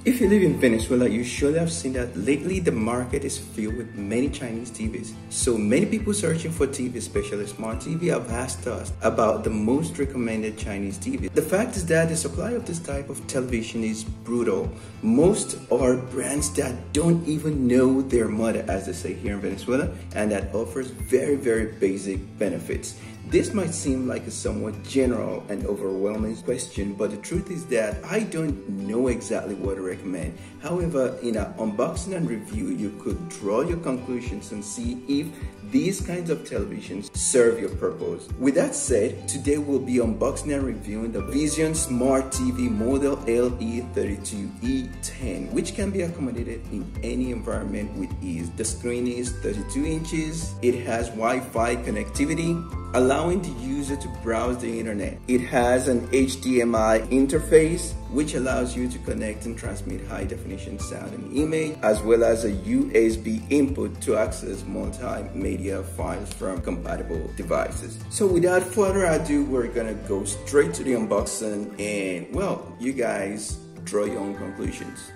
If you live in Venezuela, you surely have seen that lately the market is filled with many Chinese TVs. So many people searching for TV, especially Smart TV, have asked us about the most recommended Chinese TV. The fact is that the supply of this type of television is brutal. Most are brands that don't even know their mother, as they say here in Venezuela, and that offers very basic benefits. This might seem like a somewhat general and overwhelming question, but the truth is that I don't know exactly what to recommend. However, in an unboxing and review, you could draw your conclusions and see if these kinds of televisions serve your purpose. With that said, today we'll be unboxing and reviewing the Vizzion Smart TV model LE32DF20, which can be accommodated in any environment with ease. The screen is 32 inches, it has Wi-Fi connectivity, allowing the user to browse the internet. It has an HDMI interface, which allows you to connect and transmit high-definition sound and image, as well as a USB input to access multimedia files from compatible devices. So without further ado, we're gonna go straight to the unboxing and, well, you guys draw your own conclusions.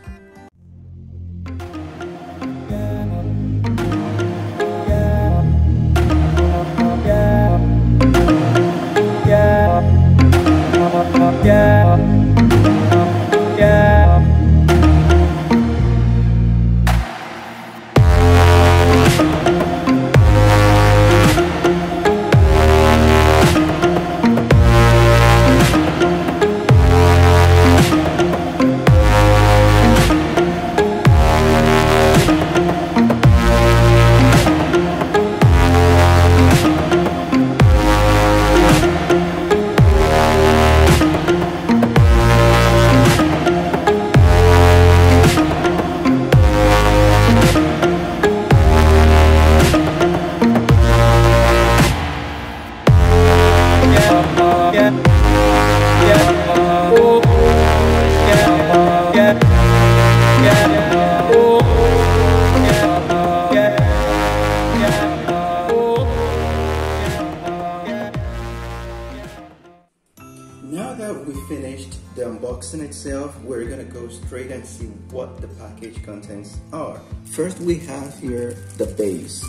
Now that we finished the unboxing itself, we're gonna go straight and see what the package contents are. First, we have here the base.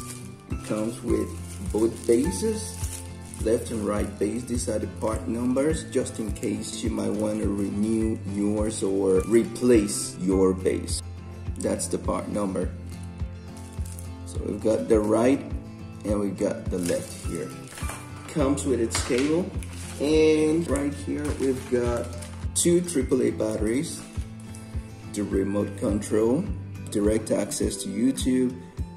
It comes with both bases, left and right base. These are the part numbers, just in case you might want to renew yours or replace your base. That's the part number. So we've got the right and we've got the left here. Comes with its cable. And right here we've got two AAA batteries, the remote control, direct access to YouTube,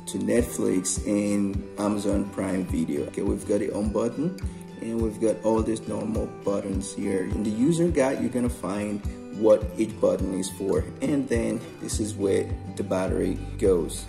to Netflix and Amazon Prime Video. Okay, we've got the on button and we've got all these normal buttons here. In the user guide, you're gonna find what each button is for, and then this is where the battery goes.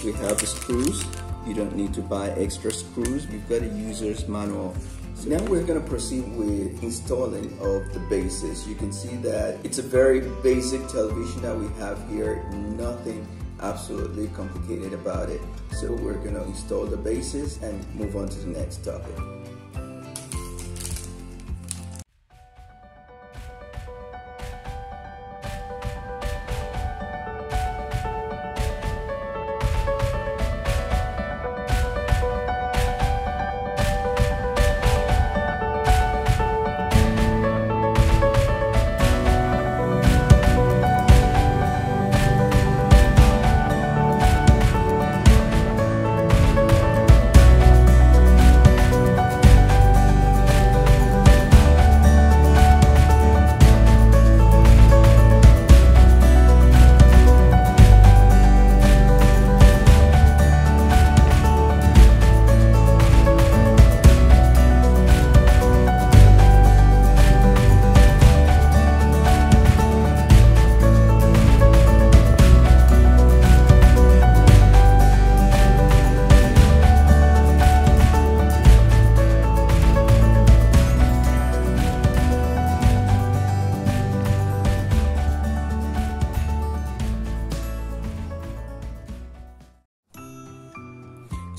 We have the screws. You don't need to buy extra screws. We've got a user's manual. So now we're gonna proceed with installing of the bases. You can see that it's a very basic television that we have here, nothing absolutely complicated about it. So we're gonna install the bases and move on to the next topic.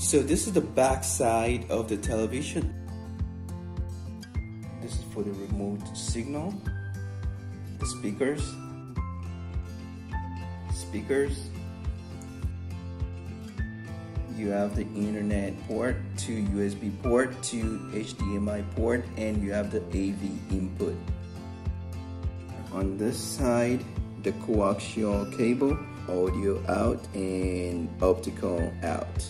So this is the back side of the television. This is for the remote signal, the speakers, speakers. You have the Internet port, 2 USB port, 2 HDMI port, and you have the AV input. On this side, the coaxial cable, audio out, and optical out.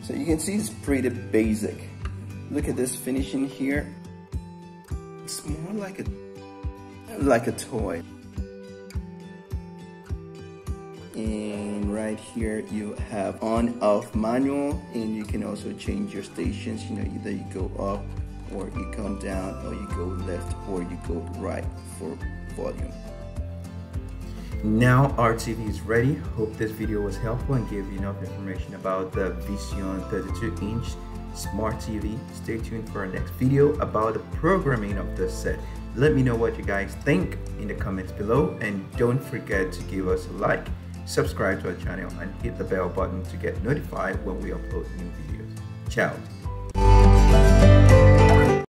So you can see it's pretty basic. Look at this finishing here. It's more like a toy. And right here you have on-off manual, and you can also change your stations. You know, either you go up or you come down, or you go left or you go right for volume. Now our TV is ready. Hope this video was helpful and gave you enough information about the Vizzion 32-inch Smart TV. Stay tuned for our next video about the programming of this set. Let me know what you guys think in the comments below, and don't forget to give us a like, subscribe to our channel, and hit the bell button to get notified when we upload new videos. Ciao!